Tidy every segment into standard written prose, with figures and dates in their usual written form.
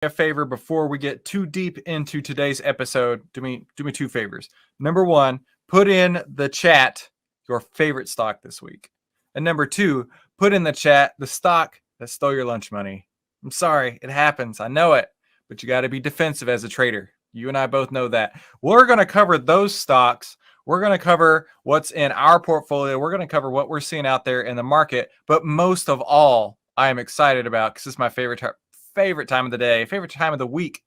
a favor before we get too deep into today's episode. Do me two favors. Number one, put in the chat your favorite stock this week. And number two, put in the chat the stock that stole your lunch money. I'm sorry, it happens. I know it, but you got to be defensive as a trader. You and I both know that. We're going to cover those stocks. We're going to cover what's in our portfolio. We're going to cover what we're seeing out there in the market. But most of all, I am excited about, because this is my favorite time of the day, favorite time of the week,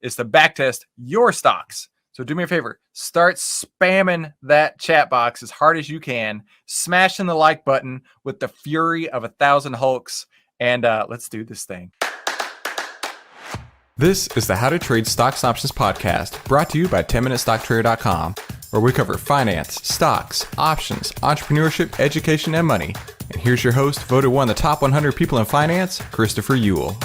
is to backtest your stocks. So do me a favor, start spamming that chat box as hard as you can, smashing the like button with the fury of 1,000 Hulks, and let's do this thing. This is the How to Trade Stocks and Options podcast, brought to you by 10MinuteStockTrader.com, where we cover finance, stocks, options, entrepreneurship, education, and money. And here's your host, voted one of the top 100 people in finance, Christopher Ewell.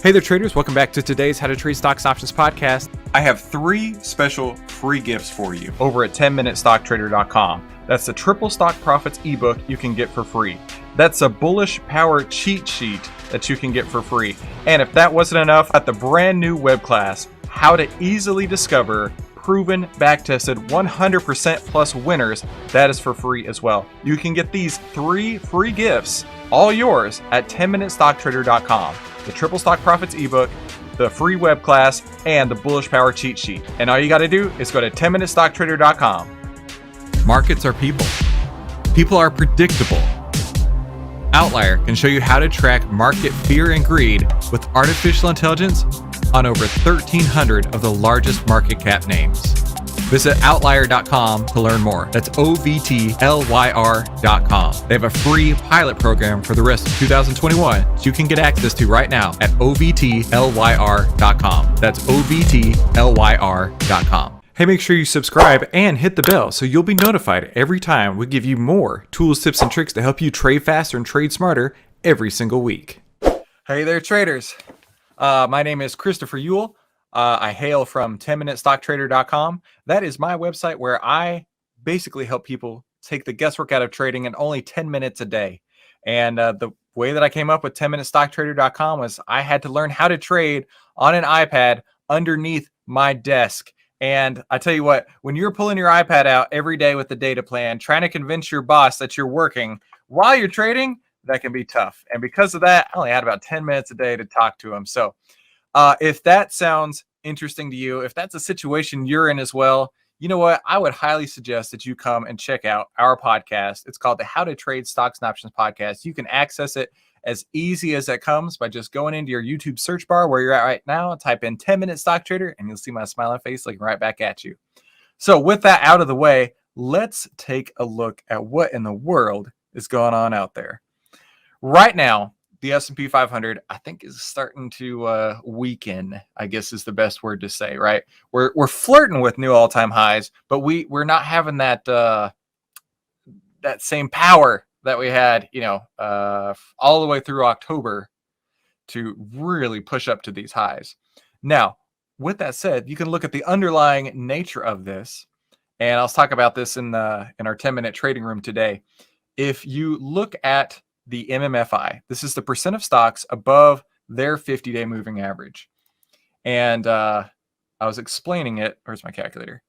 Hey there, traders. Welcome back to today's How to Trade Stocks and Options podcast. I have 3 special free gifts for you over at 10MinuteStockTrader.com. That's the Triple Stock Profits ebook you can get for free. That's a Bullish Power cheat sheet that you can get for free. And if that wasn't enough, at the brand new web class, How to Easily Discover Proven Backtested 100% plus winners, that is for free as well. You can get these 3 free gifts, all yours, at 10MinuteStockTrader.com. The Triple Stock Profits ebook, the free web class, and the Bullish Power cheat sheet. And all you got to do is go to 10MinuteStockTrader.com. Markets are people. People are predictable. Outlier can show you how to track market fear and greed with artificial intelligence on over 1,300 of the largest market cap names. Visit outlier.com to learn more. That's OVTLYR.com. They have a free pilot program for the rest of 2021, so you can get access to right now at OVTLYR.com. That's OVTLYR.com. Hey, make sure you subscribe and hit the bell so you'll be notified every time we give you more tools, tips, and tricks to help you trade faster and trade smarter every single week. Hey there, traders. My name is Christopher Ewell. I hail from 10MinuteStockTrader.com. That is my website where I basically help people take the guesswork out of trading in only 10 minutes a day. And the way that I came up with 10MinuteStockTrader.com was I had to learn how to trade on an iPad underneath my desk. And I tell you what, when you're pulling your iPad out every day with the data plan, trying to convince your boss that you're working while you're trading, that can be tough. And because of that, I only had about 10 minutes a day to talk to him. So if that sounds interesting to you, if that's a situation you're in as well, you know what? I would highly suggest that you come and check out our podcast. It's called the How to Trade Stocks and Options podcast. You can access it as easy as that comes by just going into your YouTube search bar where you're at right now, type in 10-minute stock trader, and you'll see my smiling face looking right back at you. So with that out of the way, let's take a look at what in the world is going on out there. Right now, the S&P 500, I think, is starting to weaken, I guess is the best word to say, right? We're flirting with new all-time highs, but we're not having that that same power that we had, all the way through October to really push up to these highs. Now, with that said, you can look at the underlying nature of this, and I'll talk about this in our 10-minute trading room today. If you look at the MMFI, this is the percent of stocks above their 50-day moving average. And I was explaining it. Where's my calculator?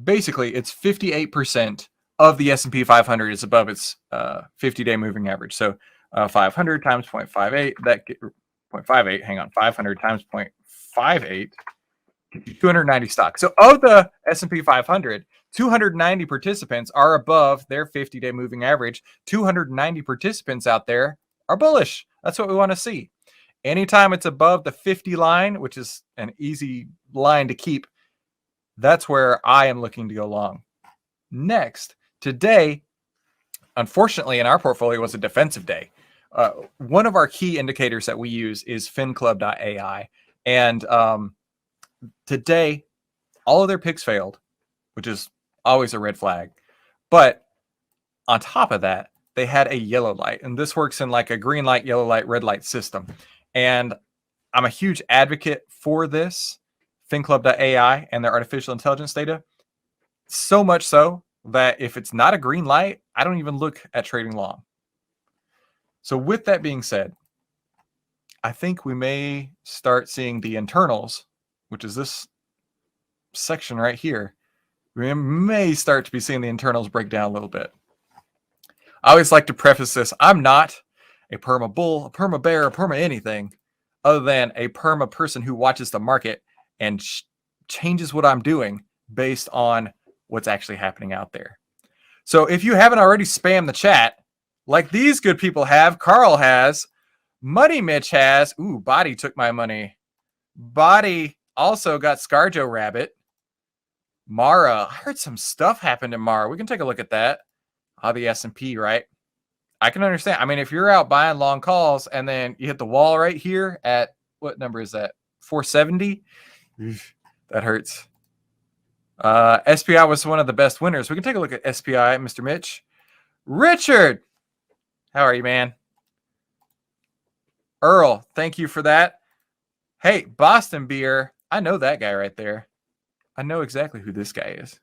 Basically, it's 58% of the S&P 500 is above its 50-day moving average. So 500 times 0.58, that get 0.58, hang on, 500 times 0.58, 290 stocks. So of the S&P 500, 290 participants are above their 50-day moving average. 290 participants out there are bullish. That's what we want to see. Anytime it's above the 50 line, which is an easy line to keep, that's where I am looking to go long. Next, today, unfortunately, in our portfolio was a defensive day. One of our key indicators that we use is FinClub.ai. And today, all of their picks failed, which is always a red flag. But on top of that, they had a yellow light. And this works in like a green light, yellow light, red light system. And I'm a huge advocate for this, FinClub.ai and their artificial intelligence data. So much so that if it's not a green light, I don't even look at trading long. So with that being said, I think we may start seeing the internals, which is this section right here. We may start to be seeing the internals break down a little bit. I always like to preface this. I'm not a perma bull, a perma bear, a perma anything other than a perma person who watches the market and changes what I'm doing based on what's actually happening out there. So if you haven't already spammed the chat, like these good people have, Carl has, Money Mitch has, ooh, Body took my money. Body also got Scarjo Rabbit. Mara, I heard some stuff happened in Mara. We can take a look at that. The S&P, right? I can understand. I mean, if you're out buying long calls and then you hit the wall right here at, what number is that? 470? That hurts. SPI was one of the best winners. We can take a look at SPI, Mr. Mitch. Richard, how are you, man? Earl, thank you for that. Hey, Boston Beer. I know that guy right there. I know exactly who this guy is.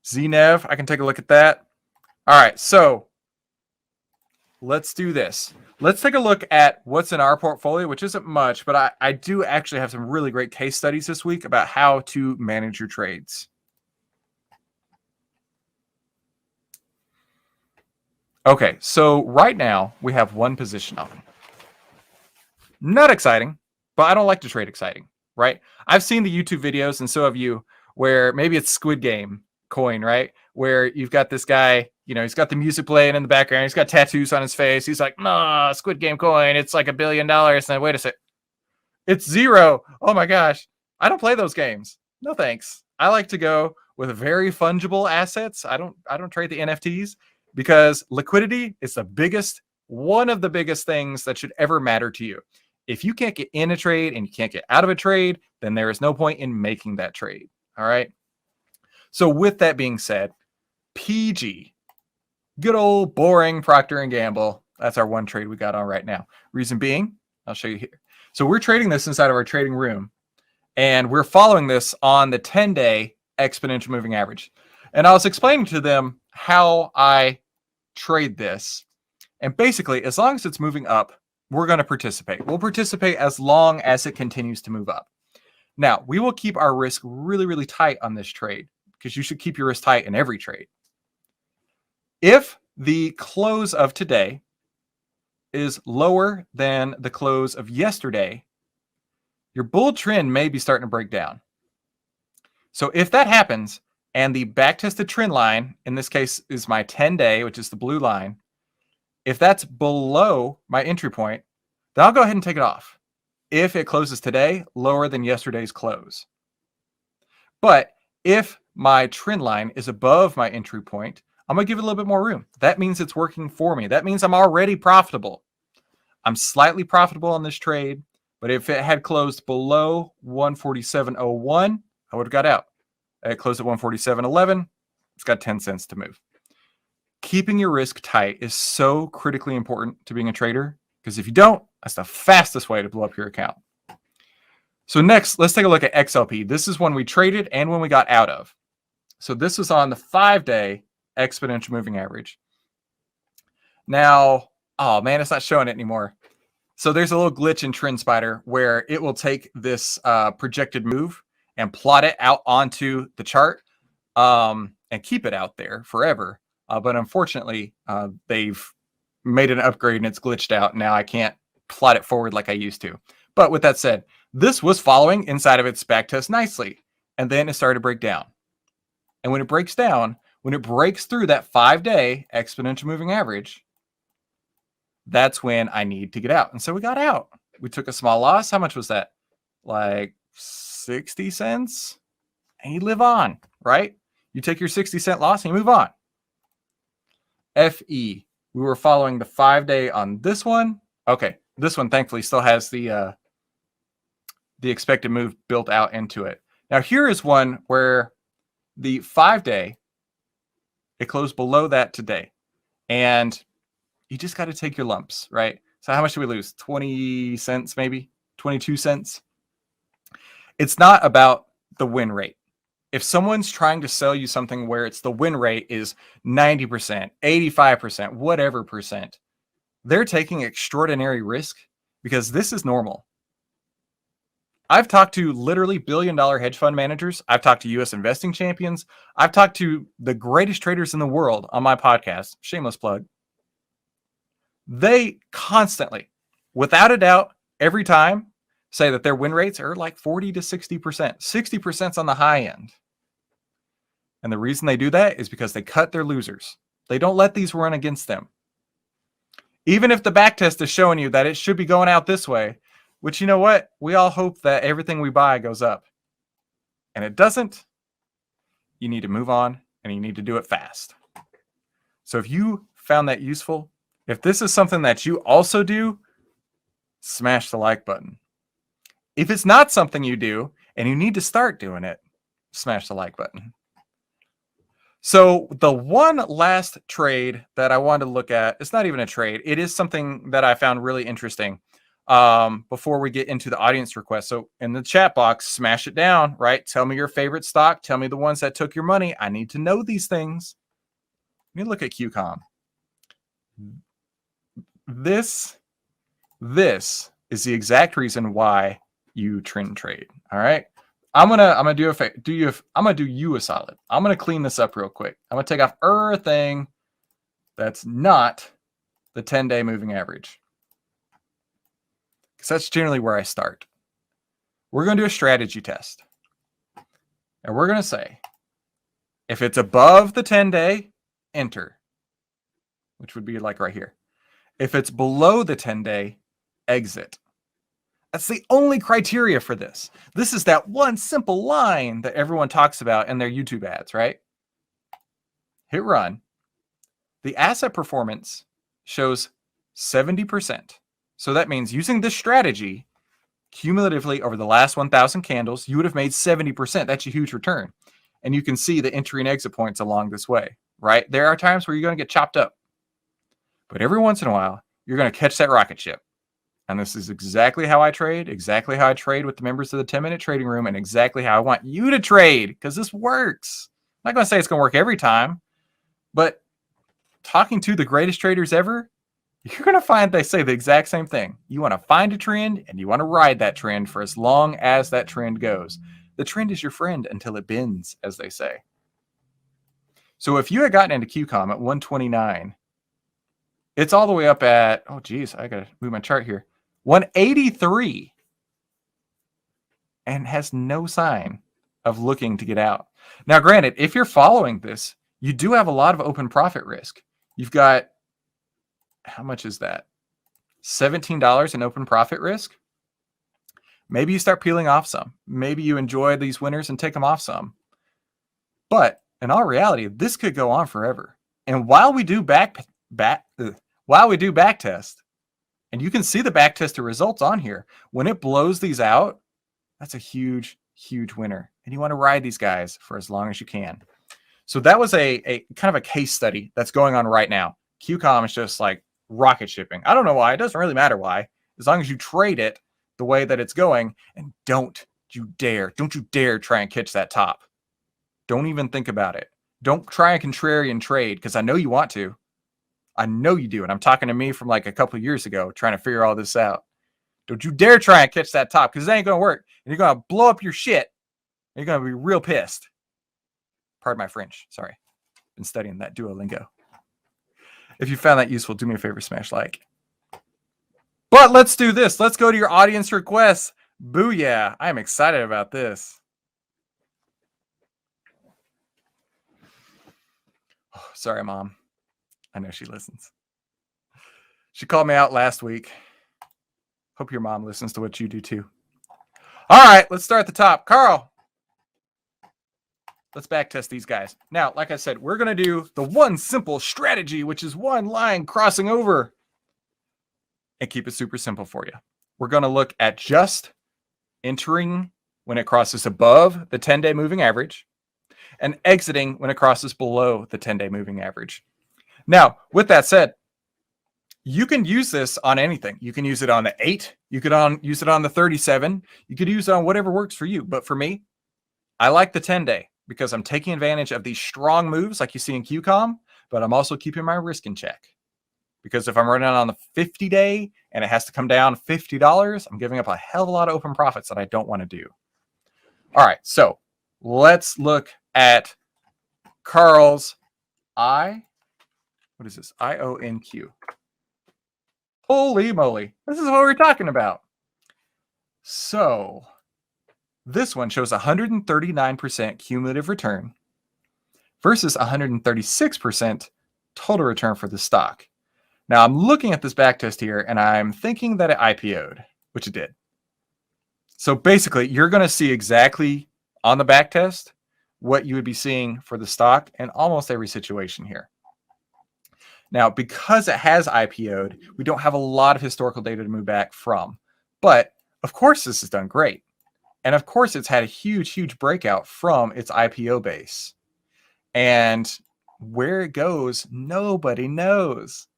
Znev, I can take a look at that. All right, so let's do this. Let's take a look at what's in our portfolio, which isn't much, but I do actually have some really great case studies this week about how to manage your trades. Okay, so right now we have one position on. Not exciting, but I don't like to trade exciting, right? I've seen the YouTube videos, and so have you, where maybe it's Squid Game coin, right? Where you've got this guy, you know, he's got the music playing in the background. He's got tattoos on his face. He's like, nah, Squid Game coin. It's like $1 billion. And then wait a sec. It's zero. Oh my gosh. I don't play those games. No, thanks. I like to go with very fungible assets. I don't trade the NFTs because liquidity is one of the biggest things that should ever matter to you. If you can't get in a trade and you can't get out of a trade, then there is no point in making that trade. All right. So with that being said, PG, good old boring Procter Gamble. That's our one trade we got on right now. Reason being, I'll show you here. So we're trading this inside of our trading room, and we're following this on the 10-day exponential moving average. And I was explaining to them how I trade this. And basically, as long as it's moving up, we're going to participate. We'll participate as long as it continues to move up. Now, we will keep our risk really, really tight on this trade because you should keep your risk tight in every trade. If the close of today is lower than the close of yesterday, your bull trend may be starting to break down. So if that happens and the backtested trend line, in this case is my 10-day, which is the blue line, if that's below my entry point, then I'll go ahead and take it off. If it closes today lower than yesterday's close. But if my trend line is above my entry point, I'm going to give it a little bit more room. That means it's working for me. That means I'm already profitable. I'm slightly profitable on this trade, but if it had closed below 147.01, I would have got out. It closed at 147.11. It's got 10 cents to move. Keeping your risk tight is so critically important to being a trader, because if you don't, that's the fastest way to blow up your account. So next, let's take a look at XLP. This is one we traded and when we got out of. So this was on the 5-day exponential moving average. Now, oh man, it's not showing it anymore. So there's a little glitch in TrendSpider where it will take this projected move and plot it out onto the chart and keep it out there forever. But unfortunately, they've made an upgrade and it's glitched out. Now I can't plot it forward like I used to. But with that said, this was following inside of its backtest nicely. And then it started to break down. And when it breaks down, when it breaks through that 5-day exponential moving average, that's when I need to get out. And so we got out. We took a small loss. How much was that? Like 60 cents? And you live on, right? You take your 60-cent loss and you move on. FE. We were following the 5-day on this one. Okay, this one thankfully still has the expected move built out into it. Now here is one where the 5-day, it closed below that today. And you just got to take your lumps, right? So how much did we lose? 20 cents, maybe 22 cents. It's not about the win rate. if someone's trying to sell you something where it's the win rate is 90%, 85%, whatever percent, they're taking extraordinary risk because this is normal. I've talked to literally billion-dollar hedge fund managers. I've talked to US investing champions. I've talked to the greatest traders in the world on my podcast, shameless plug. They constantly, without a doubt, every time, say that their win rates are like 40 to 60%. 60% on the high end. And the reason they do that is because they cut their losers. They don't let these run against them. Even if the backtest is showing you that it should be going out this way, which, you know what? We all hope that everything we buy goes up. And it doesn't. You need to move on, and you need to do it fast. So if you found that useful, if this is something that you also do, smash the like button. If it's not something you do, and you need to start doing it, smash the like button. So the one last trade that I wanted to look at, it's not even a trade. It is something that I found really interesting. Before we get into the audience request. So in the chat box, smash it down, right? Tell me your favorite stock. Tell me the ones that took your money. I need to know these things. Let me look at QCOM. This is the exact reason why you trend trade. All right. I'm gonna do you a solid. I'm gonna clean this up real quick. I'm gonna take off everything that's not the 10-day moving average. Because that's generally where I start. We're going to do a strategy test. And we're going to say, if it's above the 10-day, enter. Which would be like right here. If it's below the 10-day, exit. That's the only criteria for this. This is that one simple line that everyone talks about in their YouTube ads, right? Hit run. The asset performance shows 70%. So that means using this strategy, cumulatively over the last 1,000 candles, you would have made 70%. That's a huge return. And you can see the entry and exit points along this way, right? There are times where you're going to get chopped up. But every once in a while, you're going to catch that rocket ship. And this is exactly how I trade with the members of the 10-minute trading room, and exactly how I want you to trade, because this works. I'm not going to say it's going to work every time, but talking to the greatest traders ever, you're going to find they say the exact same thing. You want to find a trend, and you want to ride that trend for as long as that trend goes. The trend is your friend until it bends, as they say. So if you had gotten into QCOM at 129, it's all the way up at, oh, geez, I got to move my chart here, 183, and has no sign of looking to get out. Now, granted, if you're following this, you do have a lot of open profit risk. You've got, how much is that? $17 in open profit risk. Maybe you start peeling off some. Maybe you enjoy these winners and take them off some. But in all reality, this could go on forever. And while we do backtest, and you can see the backtested results on here, when it blows these out, that's a huge, huge winner. And you want to ride these guys for as long as you can. So that was a kind of a case study that's going on right now. QCOM is just like rocket shipping. I don't know why. It doesn't really matter why. As long as you trade it the way that it's going, and don't you dare try and catch that top. Don't even think about it. Don't try a contrarian trade, because I know you want to. I know you do. And I'm talking to me from like a couple of years ago trying to figure all this out. Don't you dare try and catch that top, because it ain't going to work. And you're going to blow up your shit. And you're going to be real pissed. Pardon my French. Sorry. Been studying that Duolingo. If you found that useful, do me a favor, smash like. But let's do this. Let's go to your audience requests. Booyah. I am excited about this. Oh, sorry, Mom. I know she listens. She called me out last week. Hope your mom listens to what you do too. All right, let's start at the top. Carl, let's backtest these guys. Now, like I said, we're going to do the one simple strategy, which is one line crossing over, and keep it super simple for you. We're going to look at just entering when it crosses above the 10-day moving average and exiting when it crosses below the 10-day moving average. Now, with that said, you can use this on anything. You can use it on the 8. You could use it on the 37. You could use it on whatever works for you. But for me, I like the 10-day. because I'm taking advantage of these strong moves like you see in QCOM, but I'm also keeping my risk in check. Because if I'm running on the 50-day and it has to come down $50, I'm giving up a hell of a lot of open profits that I don't want to do. All right, so let's look at Carl's what is this? IONQ. Holy moly. This is what we're talking about. So this one shows 139% cumulative return versus 136% total return for the stock. Now I'm looking at this backtest here and I'm thinking that it IPO'd, which it did. So basically you're going to see exactly on the backtest what you would be seeing for the stock in almost every situation here. Now, because it has IPO'd, we don't have a lot of historical data to move back from. But, of course, this has done great. And, of course, it's had a huge, huge breakout from its IPO base. And where it goes, nobody knows.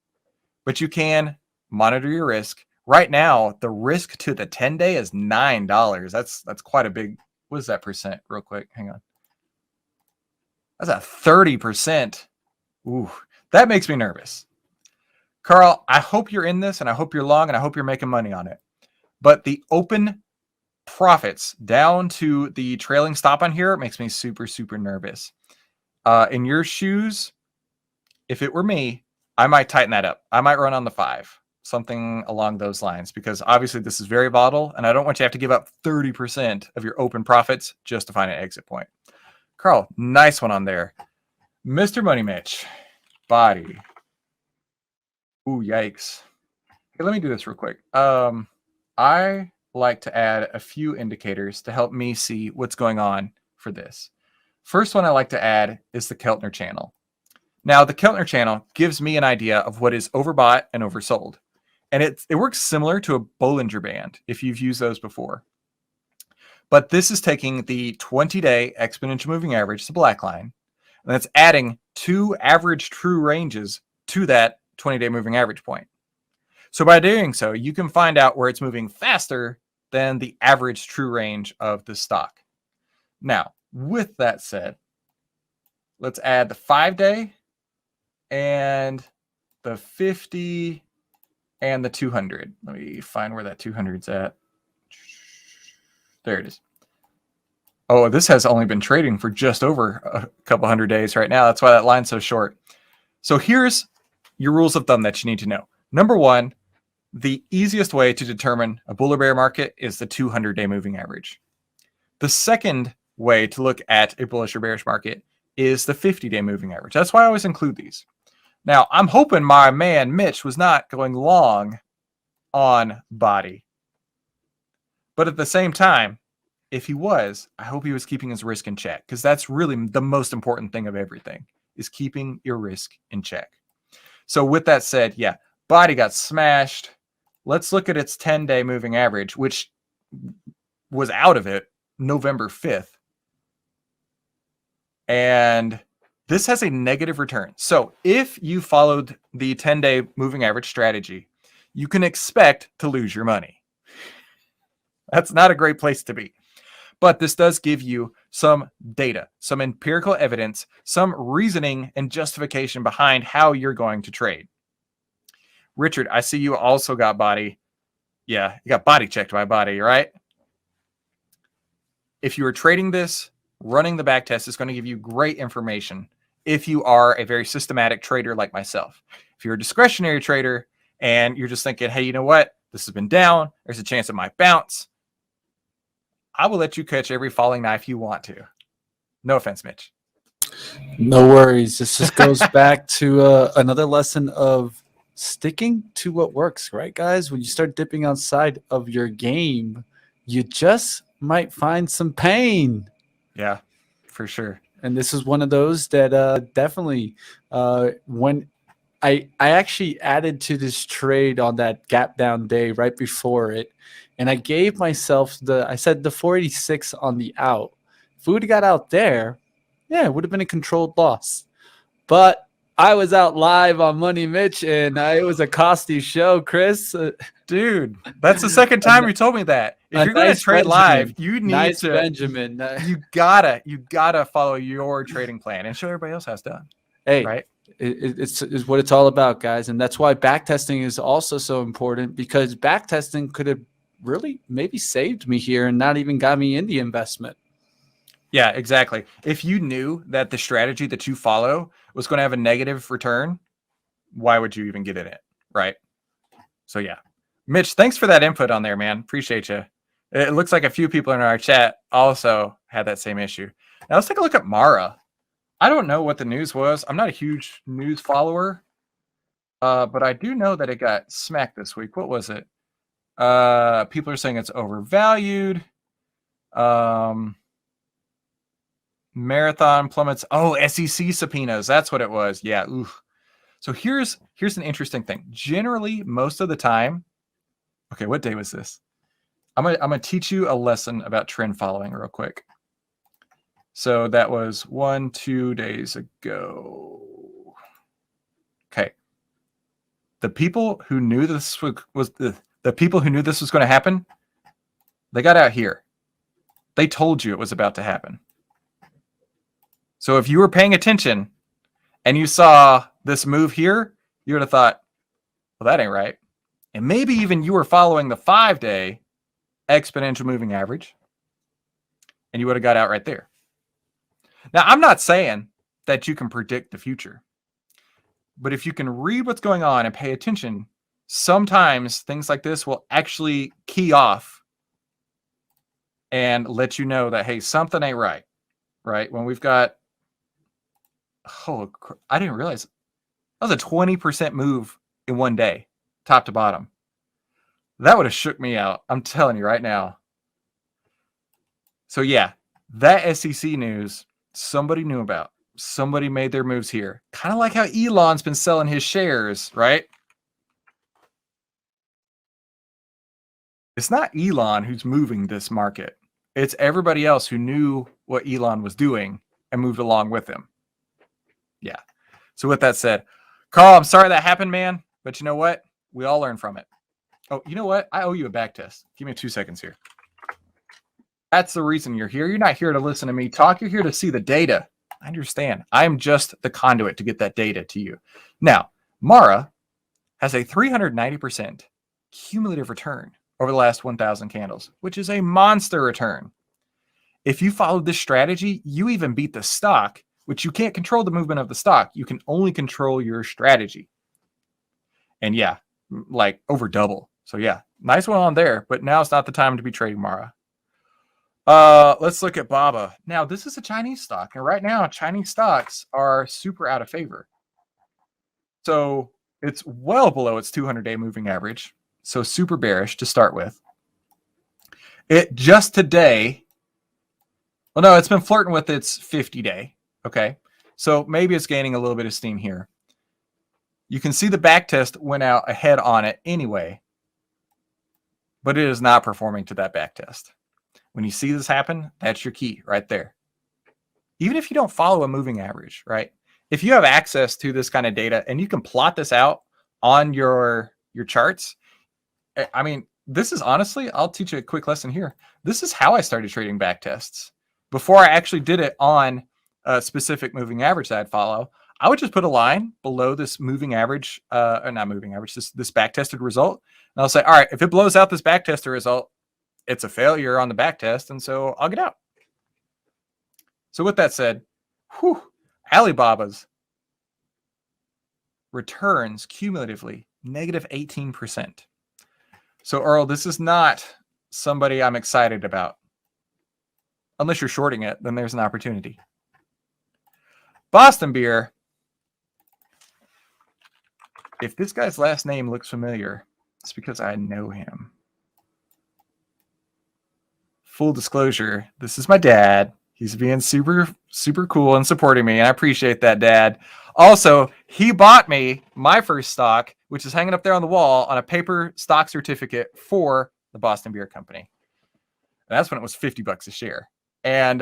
But you can monitor your risk. Right now, the risk to the 10-day is $9. That's quite a big... What is that percent? Real quick. Hang on. That's a 30%. Ooh. That makes me nervous. Carl, I hope you're in this, and I hope you're long, and I hope you're making money on it. But the open profits down to the trailing stop on here makes me super, super nervous. In your shoes, if it were me, I might tighten that up. I might run on the 5, something along those lines, because obviously this is very volatile, and I don't want you to have to give up 30% of your open profits just to find an exit point. Carl, nice one on there. Mr. Money Mitch. Body. Ooh, yikes. Okay, let me do this real quick. I like to add a few indicators to help me see what's going on for this. First one I like to add is the Keltner channel. Now, the Keltner channel gives me an idea of what is overbought and oversold. And it works similar to a Bollinger Band, if you've used those before. But this is taking the 20-day exponential moving average, the black line, and that's adding 2 average true ranges to that 20-day moving average point. So by doing so, you can find out where it's moving faster than the average true range of the stock. Now, with that said, let's add the 5-day and the 50 and the 200. Let me find where that 200's at. There it is. Oh, this has only been trading for just over a couple hundred days right now. That's why that line's so short. So here's your rules of thumb that you need to know. Number one, the easiest way to determine a bull or bear market is the 200-day moving average. The second way to look at a bullish or bearish market is the 50-day moving average. That's why I always include these. Now, I'm hoping my man Mitch was not going long on body. But at the same time, if he was, I hope he was keeping his risk in check, because that's really the most important thing of everything, is keeping your risk in check. So with that said, yeah, body got smashed. Let's look at its 10-day moving average, which was out of it November 5th. And this has a negative return. So if you followed the 10-day moving average strategy, you can expect to lose your money. That's not a great place to be. But this does give you some data, some empirical evidence, some reasoning and justification behind how you're going to trade. Richard, I see you also got body. Yeah, you got body checked by body, right? If you are trading this, running the backtest is going to give you great information if you are a very systematic trader like myself. If you're a discretionary trader and you're just thinking, hey, you know what? This has been down. There's a chance it might bounce. I will let you catch every falling knife you want to. No offense, Mitch. No worries. This just goes back to another lesson of sticking to what works, right, guys? When you start dipping outside of your game, you just might find some pain. Yeah, for sure. And this is one of those that definitely when I actually added to this trade on that gap down day right before it. And I gave myself I said the 486 on the out. If we would have got out there, yeah, it would have been a controlled loss. But I was out live on Money Mitch, and it was a costly show, Chris. Dude, that's the second time you told me that. If you're going to trade live, you need to. Benjamin. You gotta follow your trading plan and show everybody else how it's done. Hey, right? It's what it's all about, guys, and that's why backtesting is also so important, because backtesting could have really maybe saved me here and not even got me in the investment. Yeah, exactly. If you knew that the strategy that you follow was going to have a negative return, why would you even get in it, right? So yeah, Mitch, thanks for that input on there, man. Appreciate you. It looks like a few people in our chat also had that same issue. Now let's take a look at Mara. I don't know what the news was. I'm not a huge news follower, but I do know that it got smacked this week. What was it? People are saying it's overvalued. Marathon plummets. Oh, SEC subpoenas. That's what it was. Yeah. Oof. So here's an interesting thing. Generally, most of the time. Okay, what day was this? I'm gonna teach you a lesson about trend following real quick. So that was 2 days ago. Okay. The people who knew this was the people who knew this was going to happen, they got out here. They told you it was about to happen. So if you were paying attention and you saw this move here, you would have thought, well, that ain't right. And maybe even you were following the 5-day exponential moving average, and you would have got out right there. Now, I'm not saying that you can predict the future, but if you can read what's going on and pay attention, sometimes things like this will actually key off and let you know that, hey, something ain't right, right? When we've got, I didn't realize that was a 20% move in one day, top to bottom. That would have shook me out. I'm telling you right now. So yeah, that SEC news, somebody knew about. Somebody made their moves here. Kind of like how Elon's been selling his shares, right? It's not Elon who's moving this market. It's everybody else who knew what Elon was doing and moved along with him. Yeah. So with that said, Carl, I'm sorry that happened, man. But you know what? We all learn from it. Oh, you know what? I owe you a back test. Give me 2 seconds here. That's the reason you're here. You're not here to listen to me talk. You're here to see the data. I understand. I am just the conduit to get that data to you. Now, Mara has a 390% cumulative return over the last 1,000 candles, which is a monster return. If you followed this strategy, you even beat the stock, which you can't control the movement of the stock. You can only control your strategy. And yeah, like over double. So yeah, nice one on there, but now it's not the time to be trading Mara. Let's look at BABA. Now, this is a Chinese stock, and right now, Chinese stocks are super out of favor. So it's well below its 200-day moving average. So super bearish to start with. It just today, well, no, it's been flirting with its 50-day. Okay. So maybe it's gaining a little bit of steam here. You can see the back test went out ahead on it anyway, but it is not performing to that back test. When you see this happen, that's your key right there. Even if you don't follow a moving average, right? If you have access to this kind of data and you can plot this out on your charts, I mean, this is honestly, I'll teach you a quick lesson here. This is how I started trading back tests. Before I actually did it on a specific moving average that I'd follow, I would just put a line below this moving average, or not moving average, this back tested result. And I'll say, all right, if it blows out this back tested result, it's a failure on the back test, and so I'll get out. So with that said, Alibaba's returns cumulatively negative 18%. So Earl, this is not somebody I'm excited about. Unless you're shorting it, then there's an opportunity. Boston Beer. If this guy's last name looks familiar, it's because I know him. Full disclosure, this is my dad. He's being super, super cool and supporting me, and I appreciate that, Dad. Also, he bought me my first stock, which is hanging up there on the wall on a paper stock certificate for the Boston Beer Company. And that's when it was $50 a share. And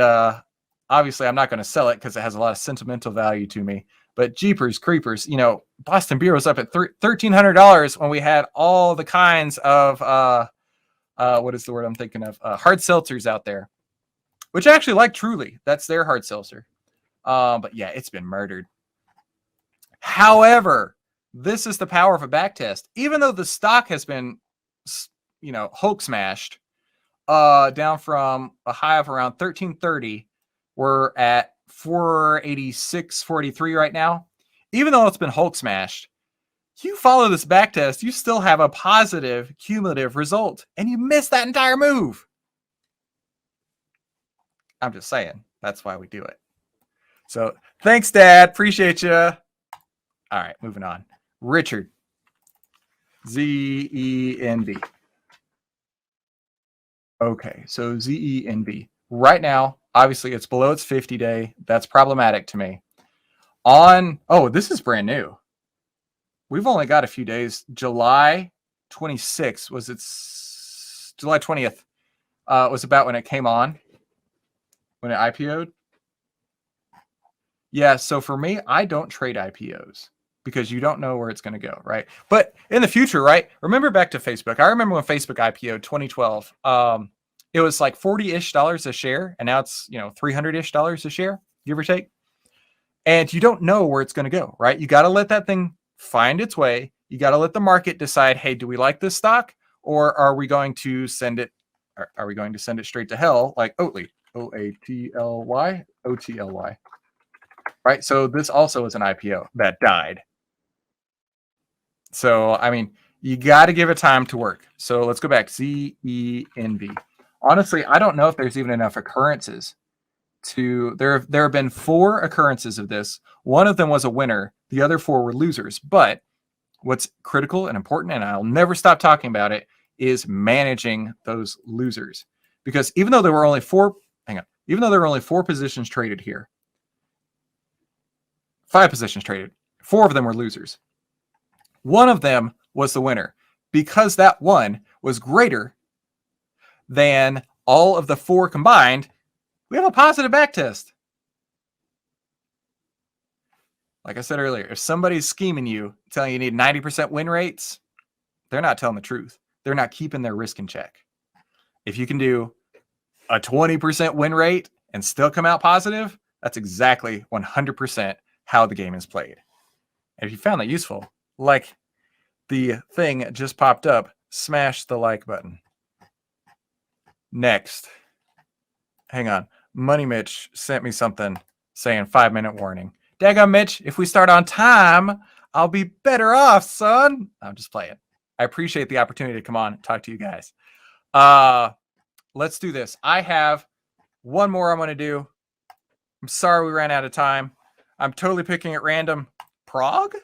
obviously, I'm not going to sell it because it has a lot of sentimental value to me. But jeepers creepers, you know, Boston beer was up at $1,300 when we had all the kinds of what is the word I'm thinking of? Hard seltzers out there, which I actually like Truly. That's their hard seltzer. But yeah, it's been murdered. However, this is the power of a backtest. Even though the stock has been, you know, Hulk smashed, down from a high of around 1330, we're at 486.43 right now. Even though it's been Hulk smashed, you follow this backtest, you still have a positive cumulative result, and you missed that entire move. I'm just saying, that's why we do it. So thanks, Dad. Appreciate you. All right, moving on. Richard. ZENB. Okay, so ZENB. Right now, obviously, it's below its 50-day. That's problematic to me. Oh, this is brand new. We've only got a few days. July 26th was its July 20th was about when it came on, when it IPO'd. Yeah, so for me, I don't trade IPOs because you don't know where it's going to go, right? But in the future, right? Remember back to Facebook. I remember when Facebook IPO'd 2012. It was like $40-ish a share, and now it's, you know, $300-ish a share, give or take. And you don't know where it's going to go, right? You got to let that thing find its way. You got to let the market decide, hey, do we like this stock, or are we going to send it? Are we going to send it straight to hell, like Oatly, OATLY, OTLY, right? So this also is an IPO that died. So I mean, you got to give it time to work. So let's go back. ZENB. Honestly, I don't know if there's even enough occurrences to there have been 4 occurrences of this. One of them was a winner, the other 4 were losers. But what's critical and important, and I'll never stop talking about it, is managing those losers. Because even though there were only 4 positions traded here, 5 positions traded, 4 of them were losers. One of them was the winner, because that one was greater than all of the 4 combined. We have a positive backtest. Like I said earlier, if somebody's scheming you, telling you need 90% win rates, they're not telling the truth. They're not keeping their risk in check. If you can do a 20% win rate and still come out positive, that's exactly 100% how the game is played. And if you found that useful, like the thing just popped up, smash the like button. Next. Hang on. Money Mitch sent me something saying 5-minute warning. Daggone Mitch, if we start on time, I'll be better off, son. I'm just playing. I appreciate the opportunity to come on and talk to you guys. Let's do this. I have one more I'm going to do. I'm sorry we ran out of time. I'm totally picking at random. Prague?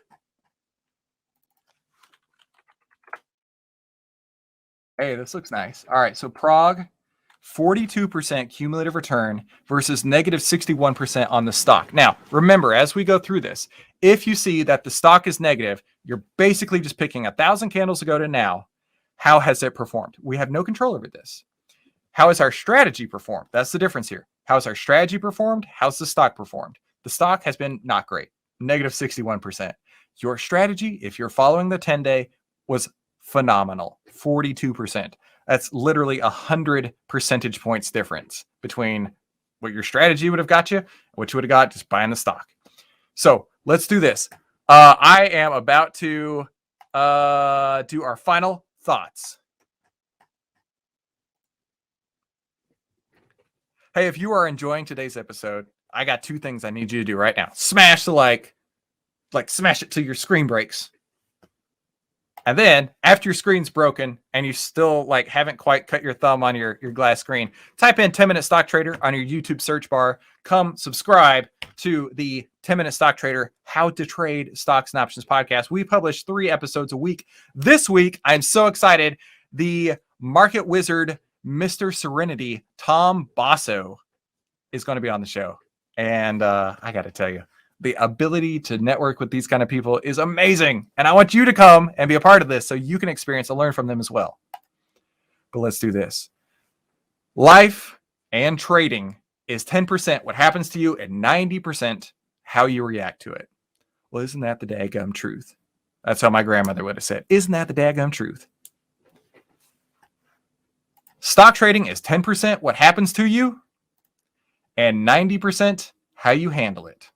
Hey, this looks nice. All right, so Prague, 42% cumulative return versus negative 61% on the stock. Now, remember, as we go through this, if you see that the stock is negative, you're basically just picking 1,000 candles ago to now. How has it performed? We have no control over this. How has our strategy performed? That's the difference here. How has our strategy performed? How's the stock performed? The stock has been not great, negative 61%. Your strategy, if you're following the 10-day, was phenomenal, 42%. That's literally 100 percentage points difference between what your strategy would have got you and what you would have got just buying the stock. So let's do this. I am about to do our final thoughts. Hey, if you are enjoying today's episode, I got 2 things I need you to do right now. Smash the like smash it till your screen breaks. And then after your screen's broken and you still like haven't quite cut your thumb on your glass screen, type in 10-Minute Stock Trader on your YouTube search bar. Come subscribe to the 10-Minute Stock Trader How to Trade Stocks and Options podcast. We publish 3 episodes a week. This week, I'm so excited. The market wizard, Mr. Serenity, Tom Basso, is going to be on the show. And I got to tell you, the ability to network with these kind of people is amazing. And I want you to come and be a part of this so you can experience and learn from them as well. But let's do this. Life and trading is 10% what happens to you and 90% how you react to it. Well, isn't that the daggum truth? That's how my grandmother would have said. Isn't that the daggum truth? Stock trading is 10% what happens to you and 90% how you handle it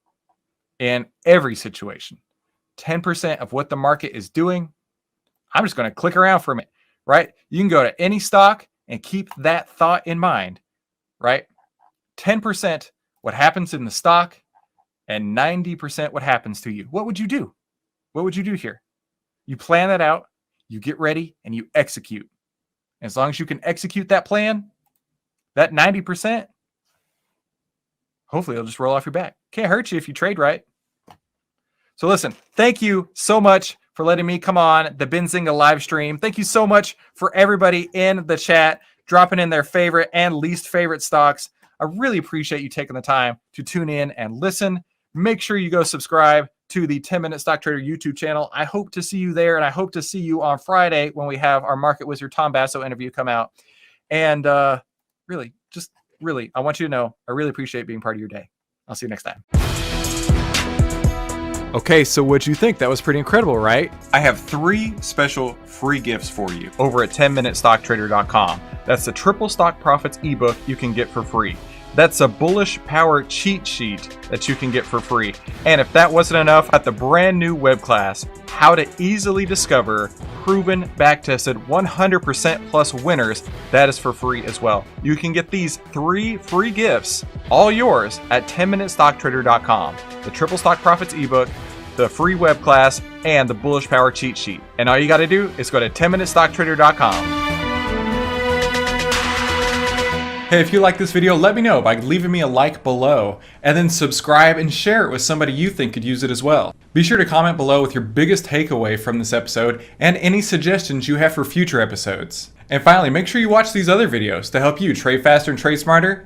in every situation. 10% of what the market is doing. I'm just going to click around for a minute, right? You can go to any stock and keep that thought in mind, right? 10% what happens in the stock and 90% what happens to you. What would you do? What would you do here? You plan that out, you get ready, and you execute. As long as you can execute that plan, that 90%, hopefully it'll just roll off your back. Can't hurt you if you trade right. So listen, thank you so much for letting me come on the Benzinga live stream. Thank you so much for everybody in the chat dropping in their favorite and least favorite stocks. I really appreciate you taking the time to tune in and listen. Make sure you go subscribe to the 10-Minute Stock Trader YouTube channel. I hope to see you there, and I hope to see you on Friday when we have our Market Wizard Tom Basso interview come out. And really, I want you to know I really appreciate being part of your day. I'll see you next time. Okay, so what'd you think? That was pretty incredible, right? I have 3 special free gifts for you over at 10minutestocktrader.com. That's the Triple Stock Profits ebook you can get for free. That's a Bullish Power cheat sheet that you can get for free. And if that wasn't enough, at the brand new web class, How to Easily Discover Proven Backtested 100% Plus Winners, that is for free as well. You can get these 3 free gifts, all yours, at 10minutestocktrader.com. The Triple Stock Profits ebook, the free web class, and the Bullish Power cheat sheet. And all you got to do is go to 10minutestocktrader.com. Hey, if you like this video, let me know by leaving me a like below, and then subscribe and share it with somebody you think could use it as well. Be sure to comment below with your biggest takeaway from this episode and any suggestions you have for future episodes. And finally, make sure you watch these other videos to help you trade faster and trade smarter